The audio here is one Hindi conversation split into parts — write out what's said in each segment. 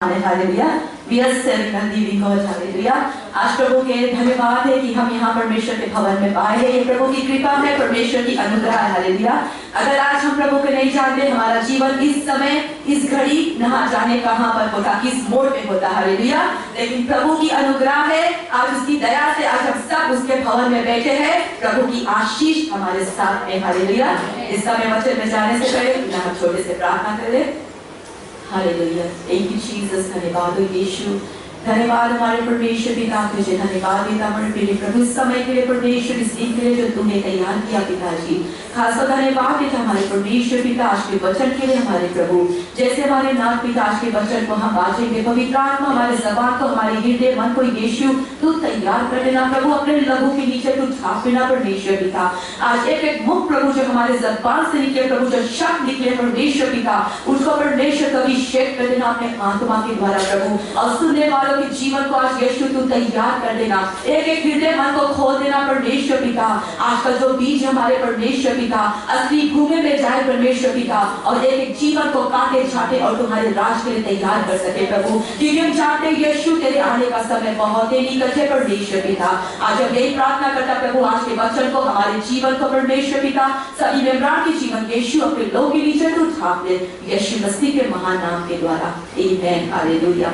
हालेलुया। हालेलुया। आज प्रभु के धन्यवाद है कि हम यहाँ परमेश्वर के भवन में पाए हैं। ये प्रभु की कृपा है, परमेश्वर की अनुग्रह है। हालेलुया। अगर आज हम प्रभु को नहीं जानते, हमारा जीवन इस समय इस घड़ी न जाने कहाँ पर होता, किस मोड़ पे होता। हालेलुया। लेकिन प्रभु की अनुग्रह है, आज उसकी दया से आज हम सब उसके भवन में बैठे हैं। प्रभु की आशीष हमारे साथ में। हालेलुया। इस समय वचन में जाने से पहले हम छोटे से प्रार्थना करें। हालेलुया। Thank you Jesus. धन्यवाद यीशु। धन्यवाद हमारे परमेश्वर पिता, तुझे धन्यवाद देता हमारे प्रिय प्रभु इस समय के लिए, परमेश्वर इस दिन के लिए जो तुमने तैयार किया पिताजी। खासकर धन्यवाद देता हमारे परमेश्वर पिता आज के वचन के लिए हमारे प्रभु। जैसे हमारे नाथ पिता आज के वचन को हम बांटेंगे, पवित्र आत्मा हमारे जबान को, हमारे हृदय मन को यीशु तू तैयार कर देना प्रभु। अपने लहू के नीचे तू छाप देना परमेश्वर पिता। आज एक एक मुख प्रभु जो हमारे जबान से निकले प्रभु, जो शब्द निकले परमेश्वर पिता, उसको परमेश्वर कभी शेक कर देना अपने आत्मा के द्वारा प्रभु। और सुनने वालों के जीवन को आज यीशु तू तैयार कर देना। एक एक हृदय मन को खोल देना परमेश्वर पिता। आज का जो बीज हमारे परमेश्वर पिता असली भूमि में जाए परमेश्वर पिता, और एक एक जीवन को काटे छाटे और तुम्हारे राज के लिए तैयार कर सके प्रभु। क्योंकि हम चाहते यीशु तेरे आने का समय बहुत ही निकट है परमेश्वर पिता। आज हम यही प्रार्थना करता प्रभु, आज के वचन को, हमारे जीवन को परमेश्वर पिता, सभी मेम्बरान के जीवन यीशु अपने लोग के नीचे तू छाप दे, यीशु मसीह के महान नाम के द्वारा। आमीन। हालेलुया।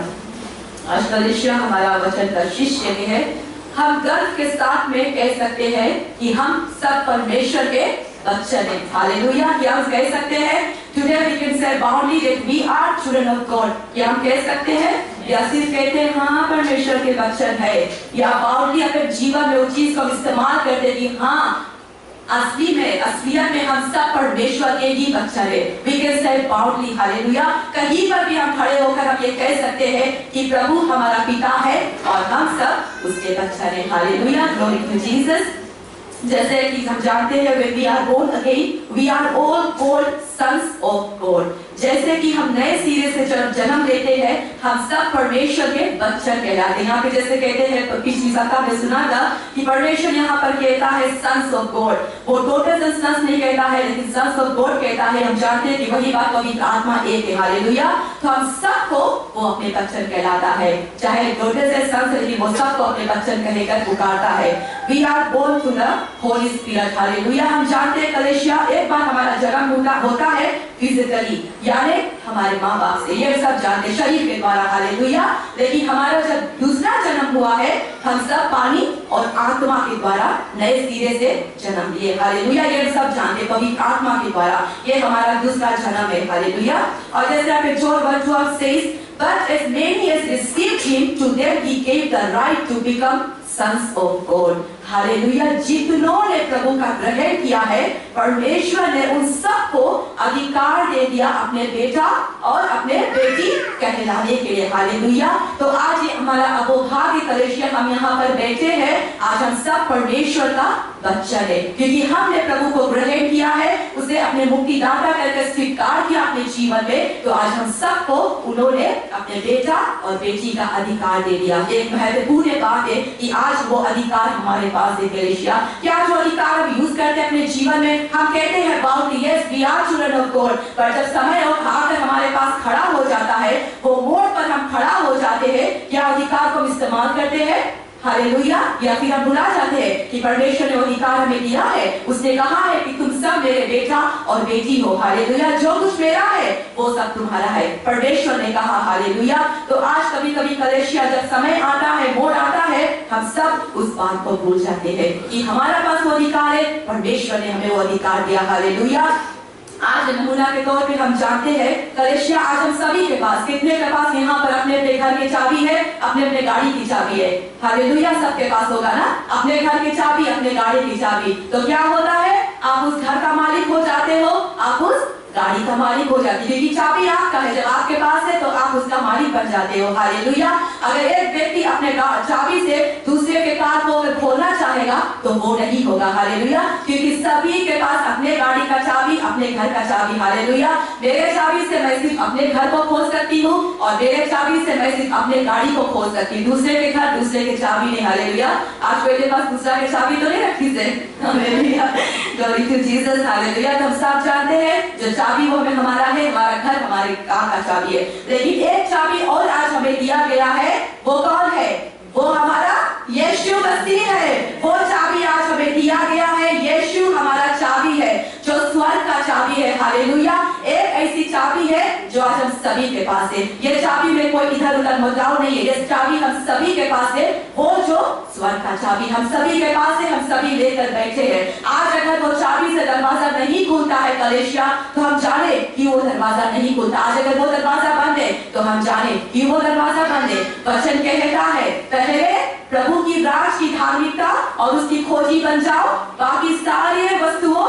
आज का विषय हमारा वचन का शिष्य में है। हम गर्व के साथ में कह सकते हैं कि हम सब परमेश्वर के बच्चे हैं। हालेलुया। क्या हम कह सकते हैं? Today we can say boldly that we are children of God। क्या हम कह सकते हैं? या सिर्फ कहते हैं हाँ परमेश्वर के बच्चे हैं, या बाउंडली अपने जीवन में उस चीज को इस्तेमाल करते हैं कि हाँ असलियत में हम सब परमेश्वर के ही बच्चे हैं। We can say boldly। Hallelujah. कहीं पर भी हम खड़े होकर हम ये कह सकते हैं कि प्रभु हमारा पिता है और हम सब उसके बच्चे हैं। हालेलुया। Glory to Jesus। जैसे कि हम जानते हैं when we are born again, we are all called sons of God। जैसे कि हम नए सिरे से जब जन्म लेते हैं, हम सब परमेश्वर के बच्चे कहलाते हैं। यहाँ पे जैसे कहते हैं, पिछली सप्ताह में सुना था कि परमेश्वर यहाँ पर कहता है सन्स ऑफ गॉड। वो टोटल सन्स नहीं कहता है, लेकिन सन्स ऑफ गॉड कहता है। हम जानते हैं कि वही बात पवित्र आत्मा एक है। हालेलुया। तो हम सबको वो अपने बच्चे कहलाता है, चाहे टोटल से सन्स, लेकिन वो सबको अपने बच्चे कहकर पुकारता है। We are born to the Holy Spirit. Hallelujah. हम जानते हैं कलेशिया एक बार हमारा जन्म होता है फिजिकली, यानी हमारे माँ बाप से, ये सब जानते शरीर के द्वारा। हालेलुया। लेकिन हमारा जब दूसरा जन्म हुआ है, हम सब पानी और आत्मा के द्वारा नए सिरे से जन्म लिए। हालेलुया। ये सब जानते पवित्र आत्मा के द्वारा, ये हमारा दूसरा जन्म है। हालेलुया। और जैसे आप John 1:12 says, but as many as received him, to them he gave the right to become sons of God। Hallelujah. जितनों ने प्रभु का ग्रहण किया है, परमेश्वर ने उन सबको अधिकार दे दिया अपने बेटा और अपने बेटी कहलाने के लिए। हालेलुया। तो आज ये हमारा अबोभाग्य कलेशिया, हम यहाँ पर बैठे हैं, आज हम सब परमेश्वर का बच्चा है, क्योंकि हमने प्रभु को ग्रहण किया है, उसे अपने मुक्तिदाता करके स्वीकार किया अपने जीवन में। तो आज हम सबको उन्होंने अपने बेटा और बेटी का अधिकार दे दिया। एक महत्वपूर्ण बात है कि आज वो अधिकार हमारे पास है कलीसिया। क्या जो अधिकार हम यूज करते हैं अपने जीवन में, हम कहते हैं bound yes we are children of God, पर जब समय और आकर हमारे पास खड़ा हो जाता है, वो मोड़ पर हम खड़ा हो जाते हैं, क्या अधिकार को इस्तेमाल करते हैं? हालेलुया। या फिर हम भुला जाते हैं कि परमेश्वर ने अधिकार हमें दिया है। उसने कहा है कि तुम सब मेरे बेटा और बेटी हो। हालेलुया। जो कुछ मेरा है वो सब तुम्हारा है, परमेश्वर ने कहा। हालेलुया। तो आज कभी कभी कलेशिया जब समय आता है, मोड़ आता है, हम सब उस बात को भूल जाते हैं कि हमारा पास वो अधिकार है, परमेश्वर ने हमें वो अधिकार दिया। हालेलुया। आज नमूना के तौर पे हम जानते हैं कलेशिया, आज हम सभी के पास, कितने के पास यहाँ पर अपने अपने घर की चाबी है, अपने अपने गाड़ी की चाबी है। हालेलुया। सबके पास होगा ना अपने घर की चाबी, अपने गाड़ी की चाबी। तो क्या होता है? आप उस घर का मालिक हो जाते हो, आप उस गाड़ी का मालिक हो जाती है, क्योंकि चाबी आपका है। जब आपके पास है तो आप उसका मालिक बन जाते हो। हालेलुया। अगर एक व्यक्ति अपने चाबी से दूसरे के कार को खोलना चाहेगा तो वो नहीं होगा। हालेलुया। क्योंकि सभी के पास अपने गाड़ी का चाबी, अपने घर का चाबी। हालेलुया। मेरे चाबी से मैं सिर्फ अपने घर को खोल सकती हूँ, और मेरे चाबी से मैं सिर्फ अपने गाड़ी को खोल सकती हूँ, दूसरे के घर दूसरे के चाबी नहीं। हालेलुया। आज मेरे पास दूसरा के चाबी तो नहीं रखी से। Hallelujah. Glory to Jesus. Hallelujah. हम सब जानते हैं जो चाबी वो हमारा है, हमारा घर हमारे कार का चाबी है, लेकिन एक चाबी और वो कौन है? वो हमारा यीशु मसीह है। वो चाबी आज हमें दिया गया है। यीशु हमारा चाबी है, जो स्वर्ग का चाबी है। हालेलुया। एक ऐसी चाबी है जो आज हम सभी के पास है। ये चाबी में कोई इधर उधर मुद्दाओं नहीं है। ये चाबी हम सभी के पास है। वो जो स्वर्ग का चाबी हम सभी के पास है, हम सभी लेकर बैठे हैं। आज अगर वो चाबी से दरवाजा नहीं खुलता है कलेशिया, तो हम जाने कि वो दरवाजा नहीं खुलता। आज अगर वो दरवाजा बंद है तो हम जाने कि वो दरवाजा बंद है। वचन कहता है, पहले प्रभु की राज की धार्मिकता और उसकी खोजी बन जाओ, बाकी सारी वस्तुओं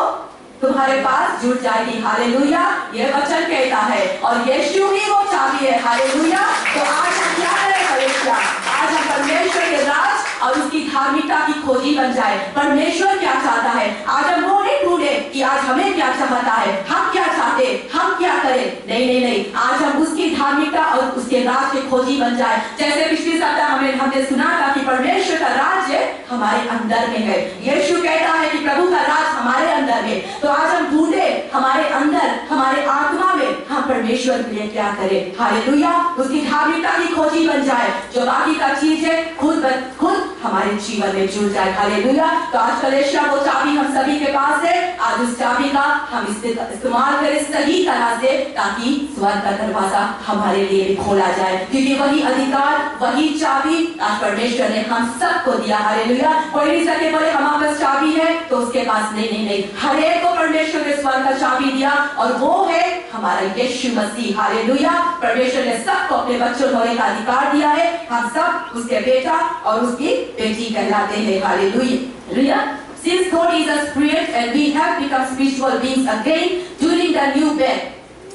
तुम्हारे पास जुड़ जाएगी। हालेलुया। ये वचन कहता है और यीशु ही वो चाबी है। हालेलुया। तो आज हम क्या करें कलेशिया? आज हम परमेश्वर के राज और उसकी धार्मिकता की खोजी बन जाए। परमेश्वर क्या चाहता है? आज हम वो नहीं ढूंढे कि आज हमें क्या चाहता है, हम क्या चाहते, हम क्या करें। नहीं नहीं नहीं, आज हम उसकी धार्मिकता और उसके राज की खोजी बन जाए। जैसे पिछले सप्ताह हमने सुना था कि परमेश्वर का राज्य हमारे अंदर में है। यीशु कहता है कि प्रभु का राज हमारे अंदर में। तो आज हम ढूंढे हमारे अंदर, हमारे आत्मा में हम परमेश्वर के लिए क्या करें। हालेलुया। उसकी धार्मिकता की खोजी बन जाए, जो बाकी का चीज है खुद हमारे जीवन में जुड़ जाए। हालेलुया। तो आज कलेशिया वो चाबी हम सभी के पास है। आज उस चाबी का हम इस्तेमाल करें सही तरह से, ताकि स्वर्ग का दरवाजा हमारे लिए भी खोला जाए, क्योंकि वही अधिकार, वही चाबी आज परमेश्वर ने हम सबको दिया। हालेलुया। कोई नहीं सके बोले हमारे पास चाबी है तो उसके पास नहीं नहीं नहीं, हर एक को परमेश्वर ने स्वर्ग का चाबी दिया और वो है हमारा यीशु मसीह। हालेलुया। परमेश्वर ने सबको अपने बच्चों होने का अधिकार दिया है। हम सब उसके बेटा और उसकी बेटी कहलाते हैं। Hallelujah. Since God is a spirit and we have become spiritual beings again during the new birth,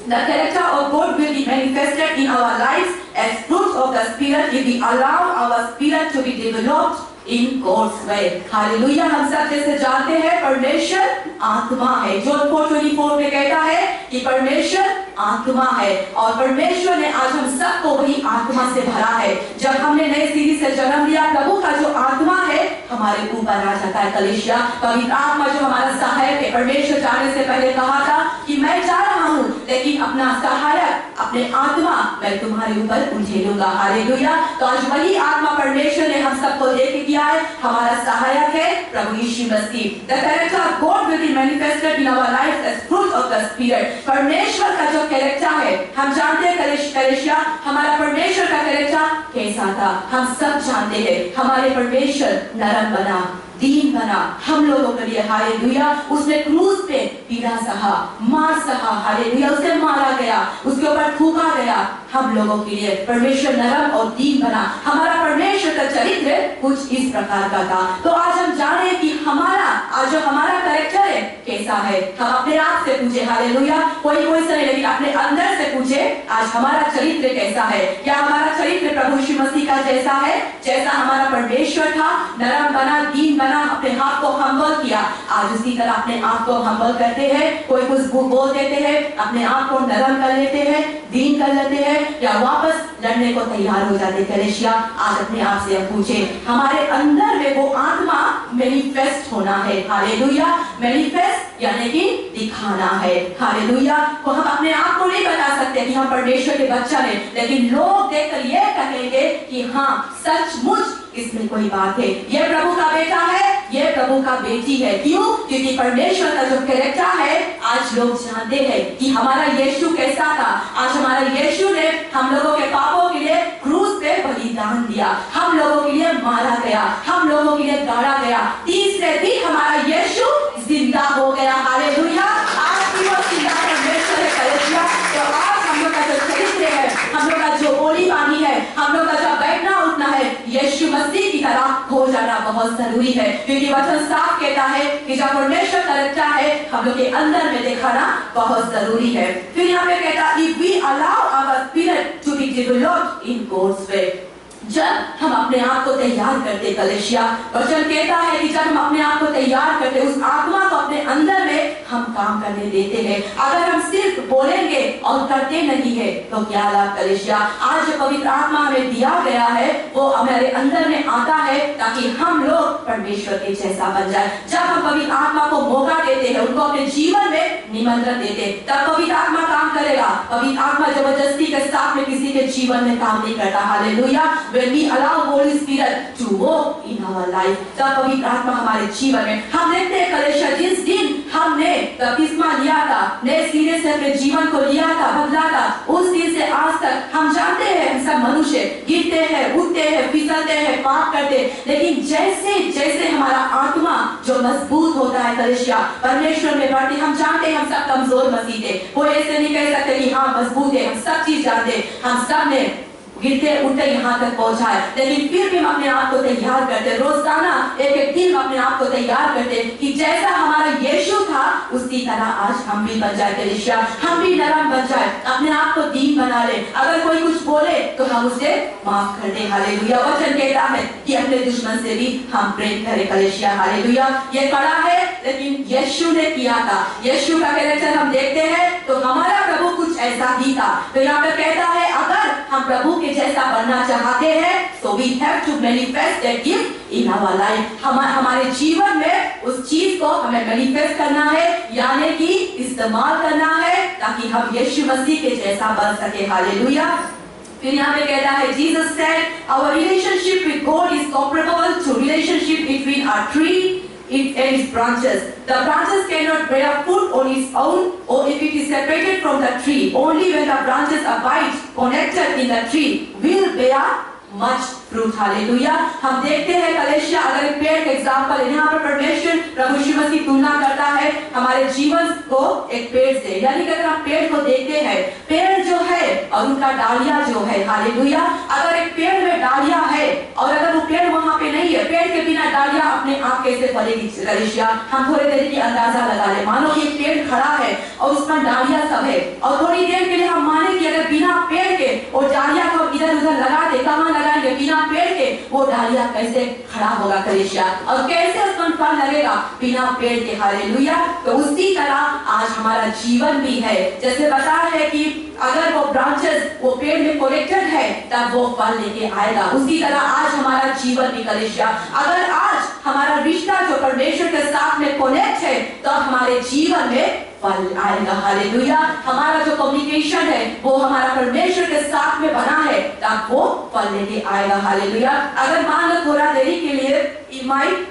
the character of God will be manifested in our lives as fruits of the Spirit if we allow our spirit to be developed in God's way. Hallelujah. हम सब जैसे जानते हैं परमेश्वर आत्मा है। जॉन 4:24 में कहता है कि परमेश्वर आत्मा है और परमेश्वर ने आज हम सबको वही आत्मा से भरा है। जब हमने नई सीढ़ी से जन्म लिया, प्रभु का जो आत्मा है हमारे ऊपर आ जाता है। कलेशिया पवित्र आत्मा जो हमारा सहायक है। परमेश्वर जाने से पहले कहा था कि मैं जा रहा हूँ, लेकिन अपना सहायक, अपने आत्मा मैं तुम्हारे ऊपर उठेलूंगा। हालेलुया। तो आज वही आत्मा परमेश्वर ने हम सबको देके किया है। हमारा सहायक है प्रभु यीशु मसीह। The character of God will be manifested in our lives as fruit of the Spirit. परमेश्वर का जो कैरेक्टर है, हम जानते हैं कलेशिया हमारा परमेश्वर का कैरेक्टर कैसा था, हम सब जानते हैं। हमारे परमेश्वर नरम बना, दीन बना हम लोगों के लिए। हालेलुया। उसने क्रूस पे पीड़ा सहा, मार सहा। हालेलुया। उसे मारा गया, उसके ऊपर थूका गया हम लोगों के लिए। परमेश्वर नरम और दीन बना। हमारा परमेश्वर का चरित्र कुछ इस प्रकार का था। तो आज हम जाने कि हमारा आज जो हमारा कैरेक्टर है कैसा है। हम अपने आप से पूछे। हालेलुया। कोई से नहीं, लेकिन अपने अंदर से पूछे आज हमारा चरित्र कैसा है। क्या हमारा चरित्र प्रभु यीशु मसीह का जैसा है, जैसा हमारा परमेश्वर था, नरम बना, दीन बना, अपने आप को हम्बल किया। आज उसी तरह अपने आप को हम्बल करते हैं। कोई कुछ बोल देते हैं, अपने आप को नरम कर लेते हैं, दीन कर लेते हैं, या वापस लड़ने को तैयार हो जाते। कलेशिया आज अपने आप से हम पूछे, हमारे अंदर में वो आत्मा मैनिफेस्ट होना है। हालेलुया। मैनिफेस्ट यानी कि दिखाना है। हालेलुया। तो हम अपने आप को नहीं बता सकते कि हम परमेश्वर के बच्चा हैं, लेकिन लोग देखकर ये कहेंगे कि हाँ सचमुच इसमें कोई बात है, ये प्रभु का बेटा है, ये प्रभु का बेटी है। क्यों? क्योंकि परमेश्वर का जो कैरेक्टर है आज लोग जानते हैं कि हमारा यीशु कैसा था। आज हमारा यीशु ने हम लोगों के पापों के लिए क्रूस पे बलिदान दिया, हम लोगों के लिए मारा गया, हम लोगों के लिए गाड़ा गया। तीसरे दिन हमारा यीशु जिंदा हो गया। हालेलुया। आज भी वो जिंदा परमेश्वर है। कलेशिया तो आज हम लोग का जो चरित्र है, हम लोग का जो बोली बानी है, हम लोग का जो बैठना उठना है, यीशु मसीह की तरह हो जाना बहुत जरूरी है। क्योंकि वचन साफ कहता है कि जब परमेश्वर का रचा है हम लोग के अंदर में दिखाना बहुत जरूरी है। फिर यहाँ पे कहता है if we allow our spirit to be developed in God's way, जब हम अपने आप को तैयार करते। कलेशिया वचन कहता है कि जब हम अपने आप को तैयार करते, उस आत्मा को अपने अंदर में हम काम करने देते हैं। अगर हम सिर्फ बोलेंगे और करते नहीं है तो क्या लाभ। कलेशिया आज जो पवित्र आत्मा हमें दिया गया है वो हमारे अंदर में आता है ताकि हम लोग परमेश्वर के जैसा बन जाए। जब हम पवित्र आत्मा को मौका देते हैं, उनको अपने जीवन में निमंत्रण देते, तब पवित्र आत्मा काम करेगा। पवित्र आत्मा जबरदस्ती के साथ में किसी के जीवन में काम नहीं करता। Hallelujah. when we allow Holy Spirit to walk in our life, जब पवित्र आत्मा हमारे जीवन में, हम देखते हैं कलेशा जिस दिन हमने बपतिस्मा लिया था, नए सिरे से अपने जीवन को लिया था, बदला था, उस दिन से आज तक हम जानते हैं हम सब मनुष्य गिरते हैं, उठते हैं, फिसलते हैं, पाप करते हैं, लेकिन जैसे जैसे हमारा आत्मा जो मजबूत होता है कलेशा परमेश्वर में बढ़ते, हम जानते हैं हम सब कमजोर मसीह थे, कोई ऐसे नहीं कह सकते कि हाँ मजबूत है, हम सब चीज जानते हैं, हम सब ने गिरते उठते यहाँ तक पहुंचा है, लेकिन फिर भी हम अपने आप को तैयार करते, रोजाना एक एक दिन अपने आप को तैयार करते कि जैसा हमारा यीशु था उसी तरह आज हम भी बन जाए कलीसिया, हम भी नरम बन जाए, अपने आप को दीन बना ले, अगर कोई कुछ बोले तो हम उसे माफ कर दे। हालेलुया। वचन कहता है कि अपने दुश्मन से भी हम प्रेम करें कलीसिया। हालेलुया। ये कड़ा है लेकिन यीशु ने किया था, यीशु का कैरेक्टर हम देखते हैं तो हमारा प्रभु कुछ ऐसा ही था। तो यहाँ पे कहता है अगर हम प्रभु के जैसा बनना चाहते हैं तो we have to manifest that gift in our life। हमारे जीवन में उस चीज को हमें मैनिफेस्ट करना है, यानी कि इस्तेमाल करना है ताकि हम यीशु मसीह के जैसा बन सके। हालेलुया। फिर यहाँ पे कहता है Jesus said our relationship with God is comparable to relationship between a tree and its branches. The branches cannot bear fruit on its own or if it is separated from the tree. Only when the branches abide connected in the tree will bear much fruit। Hallelujah. हम देखते हैं कलेशिया अगर एक पेड़ का एग्जाम्पल यहाँ पर परमेश्वर प्रभु यीशु मसीह तुलना करता है हमारे जीवन को एक पेड़ से, यानी कि अगर हम पेड़ को देखते हैं, पेड़ जो है और उनका डालियां जो है, हालेलुया, अगर एक पेड़ में डालियां है और अगर वो पेड़ वहां पे नहीं है, पेड़ के बिना डालियां अपने आप कैसे फलेगी कलेशिया। हम थोड़ी देर की अंदाजा लगा ले, मानो कि एक पेड़ खड़ा है और उसमें डालियां सब है और थोड़ी देर के लिए हम माने कि अगर बिना पेड़ के और डालियां को इधर उधर लगा दे, कहाँ लगाएंगे, बिना पेड़ के वो डालियां कैसे खड़ा होगा कलेशिया, और कैसे उसमें फल लगेगा बिना पेड़ के। हालेलुया। तो उसी तरह आज हमारा जीवन भी है, जैसे बता है कि अगर वो ब्रांचेस वो पेड़ में कनेक्टेड है तब वो फल लेके आएगा, उसी तरह आज हमारा जीवन भी कलेशिया अगर आज हमारा रिश्ता जो परमेश्वर के साथ में कनेक्ट है तो हमारे जीवन में फल आएगा। हालेलुया। हमारा जो कम्युनिकेशन है वो हमारा परमेश्वर के साथ में बना है तब वो फल लेके आएगा। हालेलुया। अगर मान लो थोड़ा देरी के लिए माइक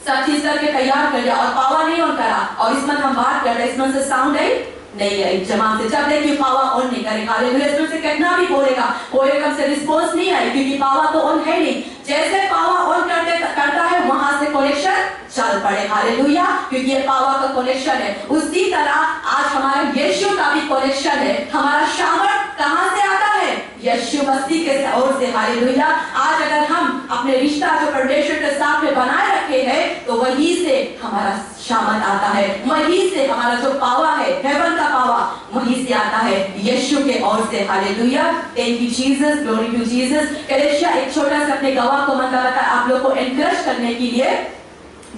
सब चीज करके तैयार कर लिया और पावर नहीं ऑन करा और इसमें हम बात कर रहे हैं, इसमें से साउंड है नहीं है जमात से, जब देखिए पावर ऑन नहीं करेगा, हालेलुया, इसमें से कितना भी बोलेगा वो एकदम से रिस्पॉन्स नहीं आए क्योंकि पावर तो ऑन है नहीं। जैसे पावर ऑन करता है वहां से कनेक्शन चल पड़े। हालेलुया। क्योंकि ये पावर का कनेक्शन है, उसी तरह आज हमारा यीशु का भी कनेक्शन है। हमारा सामर्थ कहां से आता है? यीशु मसीह के ओर से। हालेलुया। आज अगर हम अपने रिश्ता जो परमेश्वर के साथ में बनाए रखे हैं तो वहीं से हमारा सामर्थ आता है, वहीं से हमारा जो पावर है, हेवन का पावर वहीं से आता है यीशु के ओर से। Hallelujah. Thank you Jesus, glory to Jesus. कलेशिया एक छोटा सा अपने गवाह को मतलब आप लोग को एनकरेज करने के लिए,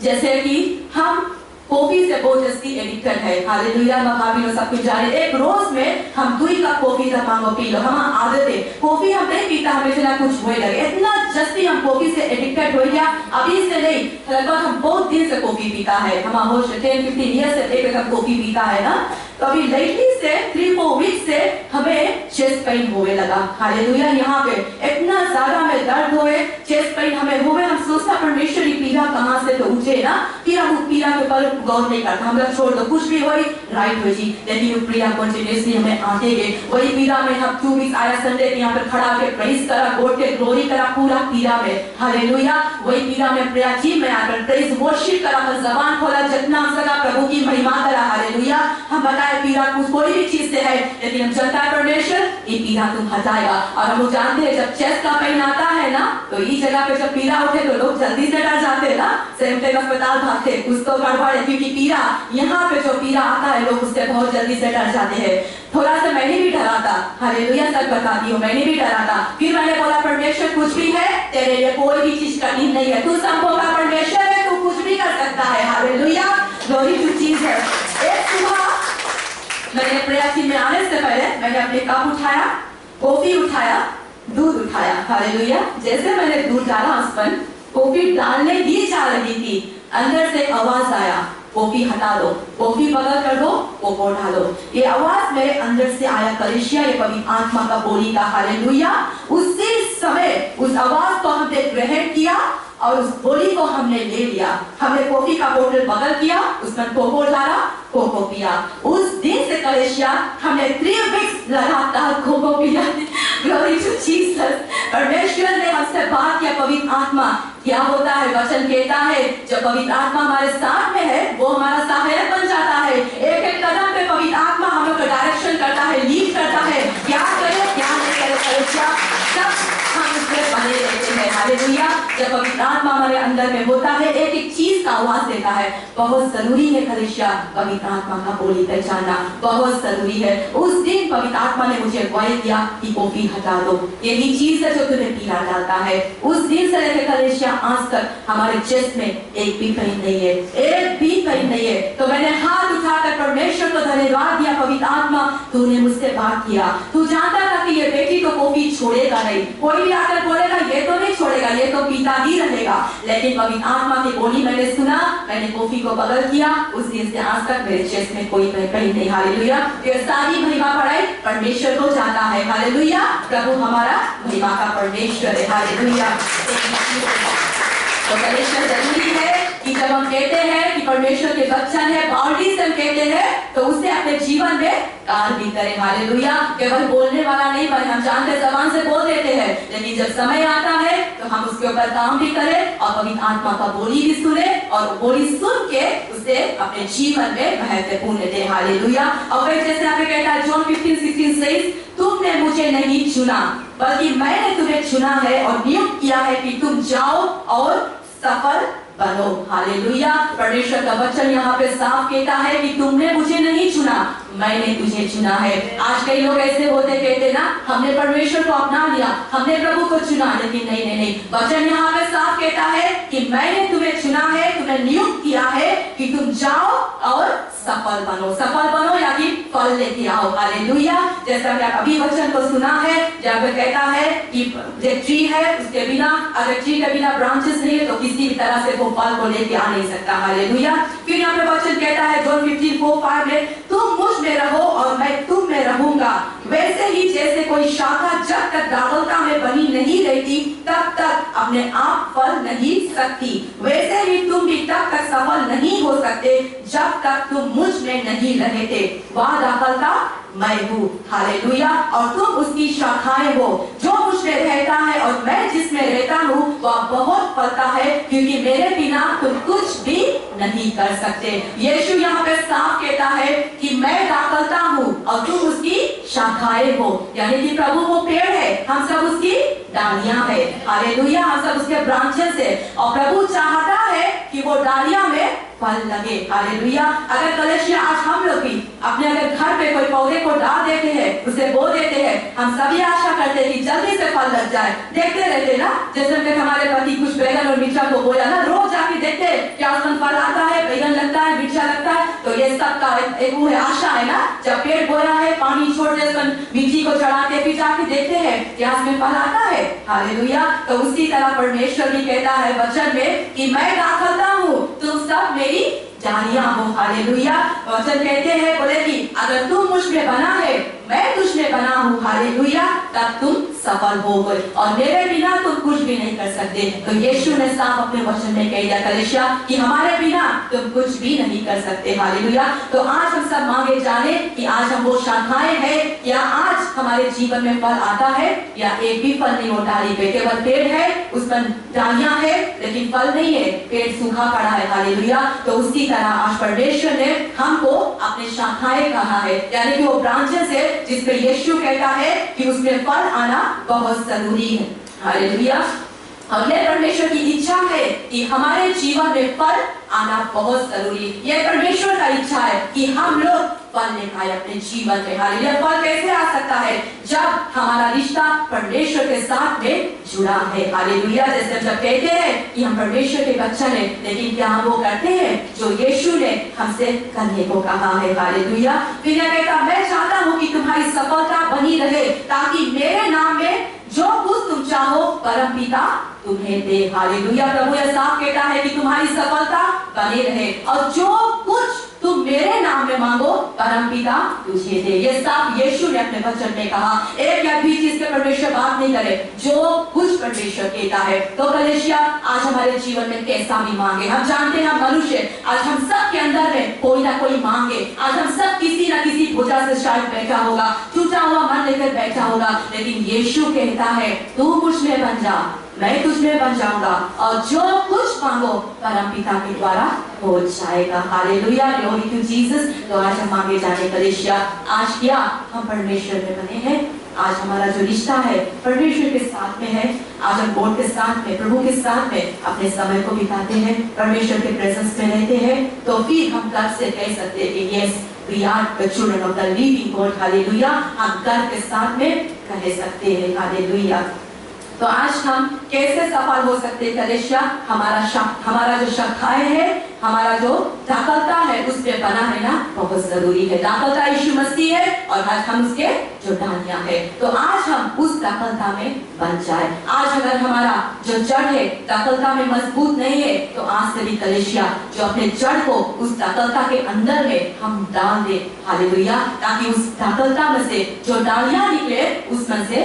जैसे कि हम कॉफी से बहुत जस्ती एडिक्टेड है। हालेलुया। भाभी लोग सब कुछ जाने, एक रोज में हम 2 कप कॉफी का मांगो पी लो, हम आदत है कॉफी हम नहीं पीता, हमें इतना कुछ हुए लगे, इतना जस्ती हम कॉफी से एडिक्टेड हो गया। अभी से नहीं, लगभग हम बहुत दिन से कॉफी पीता है, हम होश 10-15 ईयर से एक कप कॉफी पीता है ना। तो अभी लेटली से 3-4 वीक से हमें चेस्ट पेन होने लगा। हालेलुया। यहाँ पे इतना ज्यादा हमें दर्द हुए, चेस्ट पेन हमें हुए, हम सोचता परमेश्वर की पीड़ा कहाँ से तो उठे ना, फिर हम उस पीड़ा के ऊपर गौर नहीं करता, हम लोग छोड़ दो, कुछ भी हुई राइट हो जी, लेकिन वो पीड़ा कंटिन्यूअसली हमें आते गए। वही पीड़ा में हम 2 वीक आया संडे यहाँ पे खड़ा के प्रेज करा, गॉड के ग्लोरी करा पूरा पीड़ा में। हालेलुया। वही पीड़ा में प्रेयर टीम में आकर प्रेज वर्शिप करा, जबान खोला, जितना हम सका प्रभु की महिमा करा। हालेलुया। हम बताए पीड़ा कोई भी चीज से है, लेकिन हम जानता है परमेश्वर ये पीड़ा तुम हटाएगा। और हम जानते हैं जब चेस्ट का पेन आता है ना तो इस जगह पे जब पीड़ा उठे तो लोग जल्दी से डर जाते हैं ना, सेंट्रल अस्पताल भागते, कुछ तो गड़बड़ है, क्योंकि पीड़ा यहाँ पे जो पीड़ा आता है लोग उससे बहुत जल्दी से डर जाते हैं। थोड़ा सा मैंने भी डरा था। हालेलुया। सच बताती हूँ, मैंने भी डरा था। फिर मैंने बोला परमेश्वर कुछ भी है तेरे लिए कोई भी चीज कठिन नहीं है, तू संभव का परमेश्वर है, तू कुछ भी कर सकता है। हालेलुया। Glory to Jesus. एक सुबह मैंने प्रेयर टीम में आने से पहले मैंने अपने कप उठाया, कॉफी उठाया, दूध उठाया। हालेलुया। जैसे मैंने दूध डाला उस पर, कॉफी डालने ही जा रही थी, अंदर से आवाज आया कॉफी हटा दो, कॉफी बदल कर दो, कोको डालो। ये आवाज मेरे अंदर से आया कलीसिया, ये पवित्र आत्मा का बोली था। हालेलुया। उसी समय उस आवाज को हमने ग्रहण किया और उस गोली को हमने ले लिया। हमने कॉफी का बोतल बगल किया, उसमें कोको डाला, कोको पिया। उस दिन से कलेशिया हमने 3 वीक्स लगातार कोको पिया। Glory to Jesus. परमेश्वर ने हमसे बात किया, पवित्र आत्मा क्या होता है, वचन कहता है जब पवित्र आत्मा हमारे साथ में है वो हमारा सहायक बन जाता है। एक एक कदम पे पवित्र आत्मा हम लोग को डायरेक्शन करता है, लीड करता है, क्या करे क्या नहीं करे। कलेशिया सब हम उसमें बने रहते हैं। हालेलुया। जब पवित्र आत्मा हमारे अंदर में होता है एक एक चीज का आवाज देता है। बहुत जरूरी है कलेशिया पवित्र आत्मा का बोली पहचानना, बहुत जरूरी है। उस दिन पवित्र आत्मा ने मुझे अगुवाई किया कि कॉफी हटा दो, यही चीज है जो तुम्हें पीला डालता है। उस दिन से लेकर कलेशिया आज तक हमारे चेस्ट में एक भी पेन नहीं है, एक भी पेन नहीं है। तो मैंने हाथ उठाकर परमेश्वर को धन्यवाद दिया, पवित्र आत्मा तूने मुझसे बात किया। तू जानता था कि ये बेटी तो कॉफी छोड़ेगा नहीं, कोई भी आकर बोलेगा ये तो नहीं छोड़ेगा, ये तो पीता ही रहेगा। लेकिन पवित्र आत्मा की बोली मैंने सुना, मैंने कॉफी को बगल किया। उस दिन से आज तक मेरे चेस्ट में कोई पेन नहीं। हालेलुया। ये सारी महिमा पढ़ाई परमेश्वर को जाता है। हालेलुया। प्रभु हमारा महिमा का परमेश्वर है। हालेलुया। तो परमेश्वर जरूरी है कि जब हम कहते हैं कि परमेश्वर के वचन है, बाउंड्री से हम कहते हैं तो उसे अपने जीवन में कार्य भी करें। हालेलुया। केवल बोलने वाला नहीं, पर हम जानते जबान से बोल देते हैं, लेकिन जब समय आता है तो हम उसके ऊपर काम भी करें और पवित्र आत्मा का बोली भी सुने और बोली सुन के उसे अपने जीवन में महत्वपूर्ण दे। हालेलुया। और फिर जैसे आपने कहता है जॉन 15:16 से तुमने मुझे नहीं चुना बल्कि मैंने तुम्हें चुना है और नियुक्त किया है कि तुम जाओ और सफल बनो। हालेलुया। परमेश्वर का वचन यहाँ पे साफ कहता है कि तुमने मुझे नहीं चुना, मैंने तुझे चुना है। आज कई लोग ऐसे होते कहते ना हमने परमेश्वर को अपना लिया, हमने प्रभु को चुना, लेकिन नहीं नहीं नहीं, वचन यहाँ पे साफ कहता है कि मैंने तुम्हें चुना है, तुम्हें नियुक्त किया है कि तुम जाओ और सफल बनो। सफल बनो या कि फल लेके आओ। हालेलुया। जैसा कि अभी वचन को सुना है जहाँ पे कहता है कि जो ट्री है उसके बिना, अगर ट्री के बिना ब्रांचेस नहीं है तो किसी भी तरह से वो फल को लेके आ नहीं सकता। हालेलुया। फिर यहाँ पे वचन कहता है जॉन 15:4-5 में तुम मुझ में रहो और मैं तुम में रहूंगा। वैसे ही जैसे कोई शाखा जब तक दाखलता में बनी नहीं रहती तब तक अपने आप फल नहीं सकती, वैसे ही तुम भी तब तक सफल नहीं हो सकते जब तक तुम मुझ में नहीं रहते। वह दाखलता मैं हूँ। हालेलुया। और तुम उसकी शाखाएं हो। जो मुझ में रहता है और मैं जिसमें रहता हूँ वह बहुत फलता है, क्योंकि मेरे बिना तुम कुछ भी नहीं कर सकते। यीशु यहाँ पे साफ कहता है कि मैं दाखलता हूँ और तुम उसकी शाखाएं हो, यानी कि प्रभु वो पेड़ है, हम सब उसकी डालियां है। हालेलुया। हम सब उसके ब्रांचेस है और प्रभु चाहता है कि वो डालियां में फल लगे। हालेलुया। अगर कलेशिया आज हम लोग भी अपने अगर घर पे कोई पौधे को डाल देते हैं, उसे बो देते हैं, हम सभी आशा करते हैं कि जल्दी से फल लग जाए। देखते रहते ना, जैसे हमारे पति कुछ बैगन और मिर्चा को बोया ना, रोज जाके देखते हैं क्या उसमें फल आता है, बैगन लगता है, मिर्चा लगता है। तो ये सब का एक वो है आशा है ना, जब पेड़ बोया है पानी छोड़ दे, मिर्ची को चढ़ाते फिर जाके देखते हैं क्या उसमें फल आता है। हालेलुया। तो उसी तरह परमेश्वर भी कहता है वचन में कि मैं दाखलता हूँ, तुम सब मेरी डालियां हो। हालेलुया। वचन कहते हैं बोले कि अगर तुम मुझ में बना है, मैं तुझ में बना हूँ, हालेलुया, तब तुम सफल हो गए और मेरे बिना तुम कुछ भी नहीं कर सकते। तो यीशु ने साफ अपने वचन में कह दिया कलेशिया कि हमारे बिना तुम कुछ भी नहीं कर सकते। हालेलुया। तो आज हम सब मांगे जाने कि आज हम वो शाखाएं हैं, या आज हमारे जीवन में फल आता है या एक भी फल नहीं हो डाली पे, केवल पेड़ है, उसमें डालियां है लेकिन फल नहीं है, पेड़ सूखा पड़ा है। हालेलुया। तो उसी तरह आज परमेश्वर ने हमको अपने शाखाएं कहा है, यानी कि वो ब्रांचेस है जिसपे यीशु कहता है कि उसमें फल आना बहुत जरूरी है। हालेलुया। और यह परमेश्वर की इच्छा है कि हमारे जीवन में फल आना बहुत जरूरी है। यह परमेश्वर का इच्छा है कि हम लोग फल ले पाए अपने जीवन में। हालेलुया। फल कैसे आ सकता है? जब हमारा रिश्ता परमेश्वर के साथ में जुड़ा है। हालेलुया। जैसे जब कहते हैं कि हम परमेश्वर के बच्चन हैं, लेकिन क्या हम वो करते हैं जो यीशु ने हमसे करने को कहा है? हालेलुया। फिर यह कहता मैं चाहता हूँ कि तुम्हारी सफलता बनी रहे, ताकि मेरे नाम में जो कुछ तुम चाहो परमपिता तुम्हें दे। हालेलुया। प्रभु यह साफ कहता है कि तुम्हारी सफलता बनी रहे और जो कुछ तुम तुम मेरे नाम में मांगो परमपिता तुझे दे। ये साफ यीशु ने अपने वचन में कहा। एक या भी चीज पे परमेश्वर बात नहीं करे, जो कुछ परमेश्वर कहता है। तो कलीसिया आज हमारे जीवन में कैसा भी मांगे, हम जानते हैं मनुष्य, आज हम सब के अंदर में कोई ना कोई मांगे। आज हम सब किसी ना किसी भुजा से शायद बैठा होगा, टूटा हुआ मन लेकर बैठा होगा, लेकिन यीशु कहता है तू मुझ में बन जा, मैं तुझ में बन जाऊंगा, और जो कुछ मांगो परमपिता के द्वारा हो जाएगा। Hallelujah, glory to Jesus. तो आज हम मांगे जाने कलीसिया, आज क्या हम परमेश्वर में बने हैं? आज हमारा जो रिश्ता है परमेश्वर के साथ में है। आज हम गॉड के साथ में, प्रभु के साथ में अपने समय को बिताते हैं, परमेश्वर के प्रेजेंस में रहते हैं, तो फिर हम गर्व से कह सकते हैं कि yes we are the children of the living God. Hallelujah, हम गर्व के साथ में कह सकते हैं। हालेलुया। तो आज हम कैसे सफल हो सकते हैं कलीसिया? हमारा जो शक्तियाँ है, हमारा जो दाखलता है उस पे बना रहना बहुत जरूरी है। दाखलता यीशु मसीह है और आज हम उसके जो डालियां है, तो आज हम उस दाखलता में बन जाए। आज अगर हमारा जो जड़ है दाखलता में मजबूत नहीं है, तो आज से भी कलीसिया जो अपने जड़ को उस दाखलता के अंदर में हम डाल दे। हालेलुया, ताकि उस दाखलता में से जो डालियां निकले उसमें से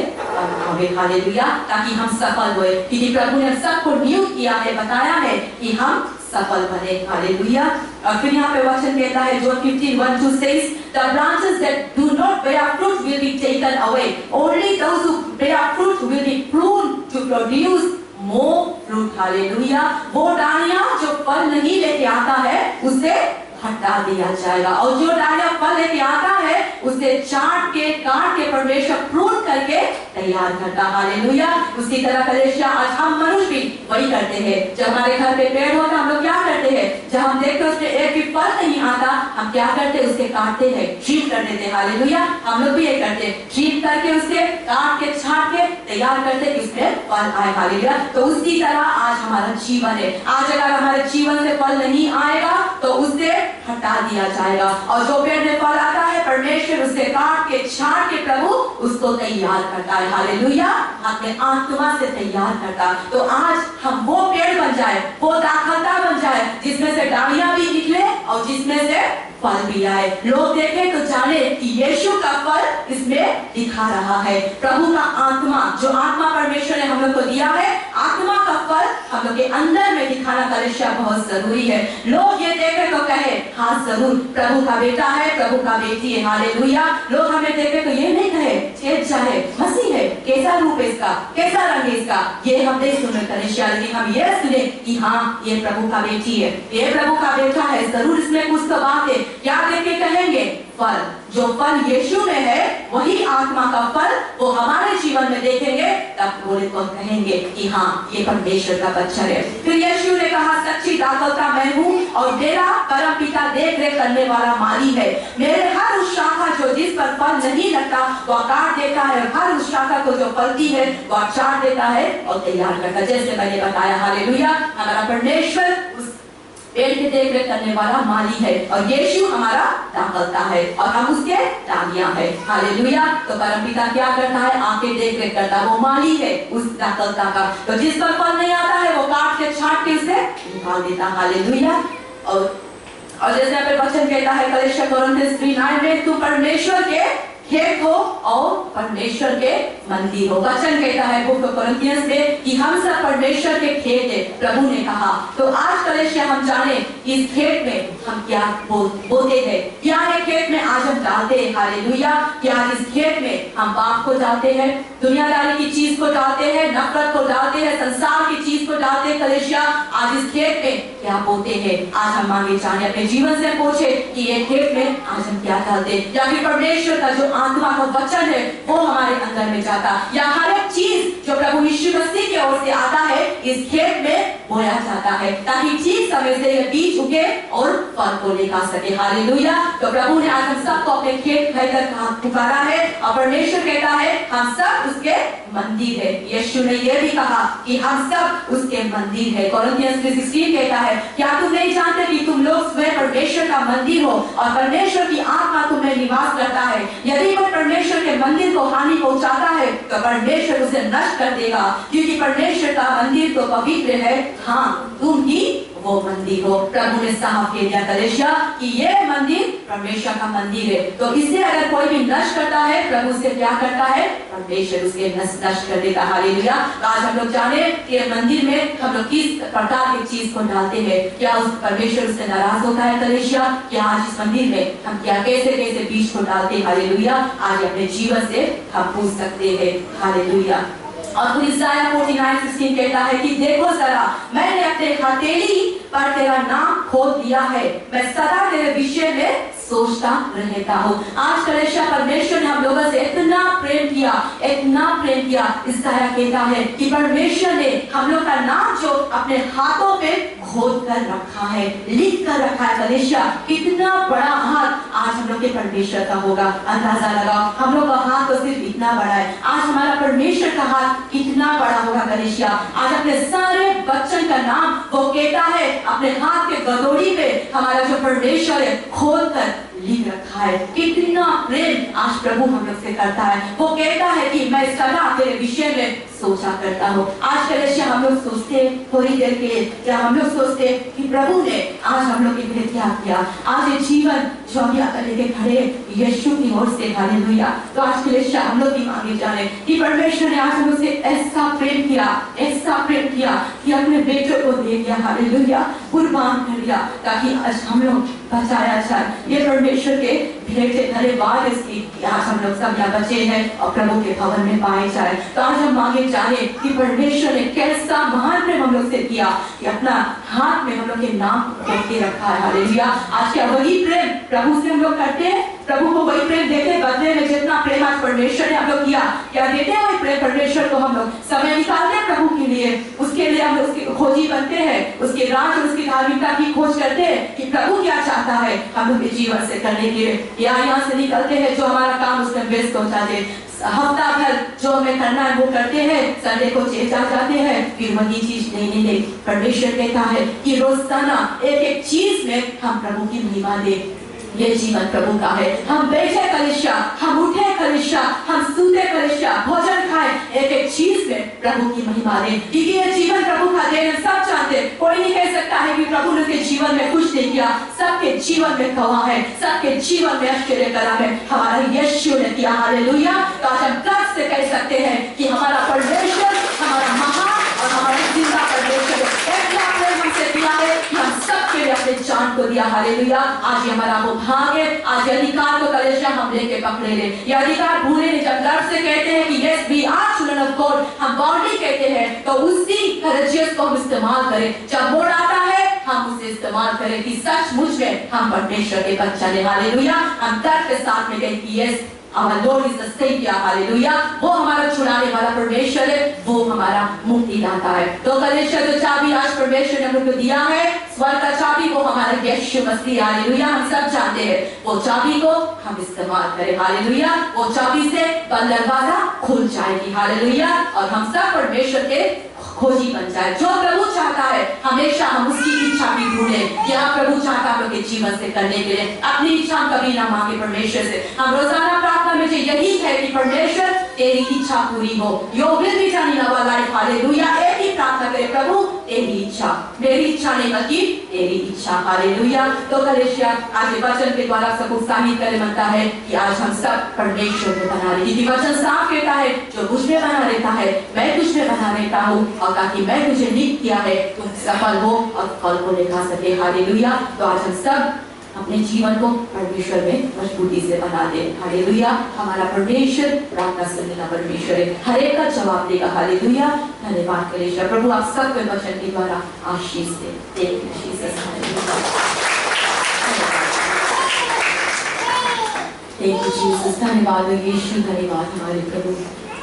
हमें, हालेलुया, ताकि हम सफल हुए। क्योंकि प्रभु ने सबको नियुक्त किया है, बताया है कि हम सफल बने। हालेलुया। और फिर यहाँ पे वचन कहता है जो 15:1-2 says the branches that do not bear fruit will be taken away, only those who bear fruit will be pruned to produce more fruit। Hallelujah. वो डालियां जो फल नहीं लेके आता है उसे हटा दिया जाएगा, और जो डालियां फल लेके आता है उसे चाट के काट के परमेश्वर प्रून करके तैयार करता। हालेलुया। उसी तरह कलीसिया आज हम मनुष्य भी वही करते हैं। जब हमारे घर पे पेड़ होता हम लोग क्या करते हैं? जब हम देखते हैं उसमें एक भी फल नहीं आता, हम क्या करते हैं? उसके काटते हैं, ट्रीट कर देते हैं। हालेलुया। हम लोग भी ये करते हैं, ट्रीट करके उसके काट के छाट के तैयार करते हैं उसमें फल आए। हालेलुया। तो उसी तरह आज हमारा जीवन है। आज अगर हमारे जीवन से फल नहीं आएगा तो उससे हटा दिया जाएगा, और जो पेड़ में फल आता है परमेश्वर उसे काट के छाट के प्रभु उसको तैयार करता है। हालेलुया। अपने आत्मा से तैयार करता। तो आज हम वो पेड़ बन जाए, वो दाखलता बन जाए जिसमें से डालियां भी निकले और जिसमें से फल भी आए। लोग देखे तो जाने कि यीशु का फल इसमें दिखा रहा है। प्रभु का आत्मा, जो आत्मा परमेश्वर ने हम लोग को दिया है, आत्मा का फल हम लोग के अंदर में दिखाना कलीसिया बहुत जरूरी है। लोग ये देखे तो कहे हाँ जरूर प्रभु का बेटा है, प्रभु का बेटी है। हालेलुया। लोग हमें देखे तो ये नहीं कहे चेत चाहे मसीह है, कैसा रूप है इसका, कैसा रंग है इसका, ये हम नहीं सुने कलीसिया, लेकिन हम ये सुने कि हाँ ये प्रभु का बेटी है, ये प्रभु का बेटा है, जरूर इसमें कुछ तो बात है। क्या देख के कहेंगे? फल। जो फल यीशु में है वही आत्मा का फल वो हमारे जीवन में देखेंगे, तब बोले तो कहेंगे कि हाँ ये परमेश्वर का बच्चा है। फिर यीशु ने कहा सच्ची दाखलता मैं हूँ और मेरा परम पिता देख रेख करने वाला माली है। मेरे हर उस शाखा जो जिस पर फल नहीं लगता वह काट देता है, और हर उस शाखा को जो फलती है वह चाट देता है और तैयार करता है। जैसे मैंने बताया हालेलुया, हमारा परमेश्वर उस पेड़ के देख रेख करने वाला माली है, और यीशु हमारा दाखलता है और हम उसके डालियां हैं। हालेलुया। तो परमपिता क्या करता है? आके देख रेख करता है, वो माली है उस दाखलता का। तो जिस पर फल नहीं आता है वो काट के छाट के उसे निकाल देता। हालेलुया। और जैसे यहाँ पे वचन कहता है कलीसिया कोरिन्थियंस 3:9 में तू परमेश्वर के खेत हो और परमेश्वर के मंदिर हो। वचन कहता है बुक ऑफ कोरिन्थियंस में कि हम सब परमेश्वर के खेत है, प्रभु ने कहा। तो आज कलीसिया हम जाने इस खेत में हम क्या बोते हैं, क्या है खेत में आज हम डालते हैं। हालेलुया। क्या इस खेत में हम पाप को डालते हैं, दुनियादारी की चीज को डालते हैं, नफरत को डालते हैं, संसार की चीज को डालते हैं। कलीसिया आज इस खेत में क्या बोते हैं? आज हम मांगे जाने अपने जीवन से पूछे कि ये खेत में आज हम क्या डालते हैं, या फिर परमेश्वर का जो आत्मा का वचन है वो हमारे अंदर में जाता, या हर एक चीज जो प्रभु यीशु मसीह की ओर से आता है इस खेत में बोया जाता है, ताकि ठीक समय से ये बीज उगे और फल को लेकर सके। हालेलुया। तो प्रभु ने आज हम सबको अपने खेत कहकर पुकारा है, और परमेश्वर कहता है हम सब उसके मंदिर है। यीशु ने यह भी कहा कि हम सब उसके मंदिर है। कोरिन्थियंस 3:16 कहता है क्या तुम नहीं जानते कि तुम लोग स्वयं परमेश्वर का मंदिर हो और परमेश्वर की आत्मा तुम्हें निवास करता है। यदि कोई परमेश्वर के मंदिर को हानि पहुंचाता है तो परमेश्वर उसे नष्ट कर देगा, क्योंकि परमेश्वर का मंदिर तो पवित्र है, हाँ तुम ही वो मंदिर हो। प्रभु ने साफ कह दिया कलीसिया कि ये मंदिर परमेश्वर का मंदिर है। तो इसे अगर कोई भी नष्ट करता है, प्रभु से क्या करता है? परमेश्वर उसके नष्ट कर देता। हालेलुया। आज हम लोग जाने कि मंदिर में हम लोग किस प्रकार की चीज को डालते हैं। क्या उस परमेश्वर उससे नाराज होता है कलीसिया? क्या आज इस मंदिर में हम क्या कैसे कैसे बीज को डालते हैं? हालेलुया। आज अपने जीवन से हम पूछ सकते हैं। हालेलुया। और इसाया 49:16 कहता है कि देखो जरा, मैंने अपने हथेली पर तेरा नाम खोद दिया है, मैं सदा तेरे विषय में सोचता रहता हूँ। आज कलीसिया परमेश्वर ने हम लोगों से इतना प्रेम किया, इतना प्रेम किया। इसाया कहता है कि परमेश्वर ने हम लोग का नाम जो अपने हाथों पे खोद कर रखा है, लिख कर रखा है। कलीसिया कितना बड़ा हाथ आज हम लोग के परमेश्वर का होगा। अंदाजा लगाओ, हम लोग का हाथ तो सिर्फ इतना बड़ा है, आज हमारा परमेश्वर का हाथ कितना बड़ा होगा। कलीसिया आज अपने सारे बच्चन का नाम वो कहता है अपने हाथ के गदोड़ी पे हमारा जो परमेश्वर है खोद कर लिख रखा है। कितना प्रेम आज प्रभु हम लोग से करता है। वो कहता है कि मैं सदा तेरे विषय में सोचा करता हूँ। आज कलीसिया हम लोग सोचते थोड़ी देर के लिए, क्या हम लोग सोचते कि प्रभु ने आज हम लोग के लिए क्या किया? आज ये जीवन जो हम यहाँ लेके खड़े यीशु की ओर से, हालेलुया। तो आज कलीसिया हम लोग भी मांगे जाने कि परमेश्वर ने आज हम लोग से ऐसा प्रेम किया, ऐसा प्रेम किया कि अपने बेटे को दे दिया, हालेलुया, कुर्बान कर दिया ताकि आज हम लोग बचाया जाए। ये परमेश्वर के भेंट से धन्यवाद इसकी आज हम लोग सब यहाँ बचे हैं और प्रभु के भवन में पाए जाए। तो आज हम मांगे जाने कि परमेश्वर ने कैसा महान प्रेम हम लोग से किया कि अपना हाथ में हम लोग के नाम खोद के रखा है। हालेलुया। आज क्या वही प्रेम प्रभु से हम लोग करते हैं? प्रभु को वही प्रेम देते बदले में जितना प्रेम आज परमेश्वर ने हम लोग किया, क्या देते हैं वही प्रेम परमेश्वर को? हम लोग समय निकालते हैं प्रभु के लिए, उसके लिए हम उसके खोजी बनते हैं, उसके राज और उसकी धार्मिकता की खोज करते हैं कि प्रभु क्या चाहता है हम लोग के जीवन से करने के लिए। या यहाँ से निकलते हैं जो हमारा काम उसमें व्यस्त हो जाते हैं, हफ्ता भर जो हमें करना है वो करते हैं, संडे को चेंज आ जाते हैं, फिर वही चीज नहीं। परमेश्वर कहता है कि रोजाना एक एक चीज में हम प्रभु की महिमा दें। ये जीवन प्रभु का है। हम बैठे कलीसिया, हम उठे कलीसिया, हम सूते कलीसिया, भोजन खाए, एक एक चीज में प्रभु की महिमा दें, क्योंकि ये जीवन प्रभु का देन है। सब जानते, कोई नहीं कह सकता है कि प्रभु ने उसके जीवन में कुछ नहीं किया। सबके जीवन में गवाह है, सबके जीवन में आश्चर्य करा है हमारा यीशु ने किया। हालेलुया। तो आज हम गर्व से कह सकते हैं कि हमारा परमेश्वर हमारा महान और हमारा जिंदा परमेश्वर हमसे किया है कि हम सबके लिए अपने जान को दिया। हालेलुया। आज हमारा वो भाग है, आज अधिकार को कलीसिया हम लेके पकड़े ले, ये अधिकार भूले नहीं। जब गर्व से कहते हैं कि yes we are children of God, हम बाउंड्री कहते हैं, तो उसी करेजियस को हम इस्तेमाल करें। जब मोड़ आता है हम उसे इस्तेमाल करें कि सचमुच में हम परमेश्वर के बच्चे हैं। हालेलुया। हम गर्व के साथ में कहें कि yes Our Lord is the Savior, hallelujah. वो हमारा छुड़ाने वाला परमेश्वर है, वो हमारा मुक्ति दाता है। तो कलीसिया जो चाबी आज परमेश्वर ने हम लोग को दिया है, स्वर्ग का चाबी, वो हमारा यीशु मसीह, हालेलुया। हम सब जानते हैं वो चाबी को हम इस्तेमाल करें। हालेलुया। वो चाबी से बंद दरवाजा खुल जाएगी। हालेलुया। और हम सब परमेश्वर के खोजी बन जाए। जो प्रभु चाहता है हमेशा हम उसकी इच्छा भी ढूंढें। यह प्रभु चाहता है हम लोग के जीवन से करने के लिए। अपनी इच्छा हम कभी ना मांगे परमेश्वर से। हम रोजाना प्रार्थना में यही है कि परमेश्वर तेरी इच्छा पूरी हो। Your will be done in our life. Hallelujah. एक ही प्रार्थना करें, प्रभु तेरी इच्छा, मेरी इच्छा नहीं बल्कि तेरी इच्छा। हालेलुया। तो कलीसिया आज वचन के द्वारा सब उत्साहित करे बनता है कि आज हम सब परमेश्वर को बना रहे, क्योंकि वचन साफ कहता है जो कुछ में बना रहता है मैं कुछ में बना रहता हूँ, और ताकि मैं तुझे नियुक्त किया है तुम सफल हो और फल को दिखा सके। हालेलुया। तो आज हम सब अपने जीवन को परमेश्वर में मजबूती से बना दे। हालेलुया। हमारा परमेश्वर प्रार्थना सुनने वाला परमेश्वर है, हर एक का जवाब देगा। हालेलुया। धन्यवाद कलीसिया। प्रभु आप सबके वचन के द्वारा आशीष दे। Thank you Jesus. Thank you Jesus. धन्यवाद यीशु, धन्यवाद हमारे प्रभु,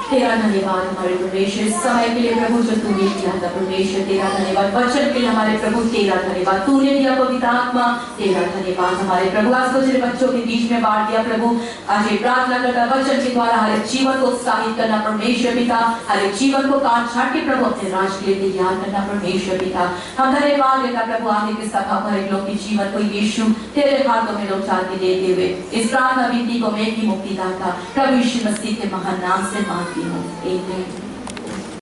तेरा धन्यवाद हमारे परमेश्वर समय के लिए प्रभु जो तूने किया था परमेश्वर, तेरा धन्यवाद वचन के लिए हमारे प्रभु, तेरा धन्यवाद तूने दिया पवित्र आत्मा, तेरा धन्यवाद हमारे प्रभु। आज तुझे बच्चों के बीच में बांट दिया प्रभु। आज ये प्रार्थना करता वचन के द्वारा हर एक जीवन को उत्साहित करना परमेश्वर पिता, हर एक जीवन को काट छाट के प्रभु अपने राज के लिए तैयार करना परमेश्वर पिता। हम धन्यवाद देता प्रभु आगे के सभा हर एक लोग के जीवन को यीशु तेरे हाथों में लोग चाहते देते हुए इस प्रार्थना विनती को मैं ही मुक्ति दाता प्रभु यीशु मसीह के महान नाम से मांगती हूँ। आमीन।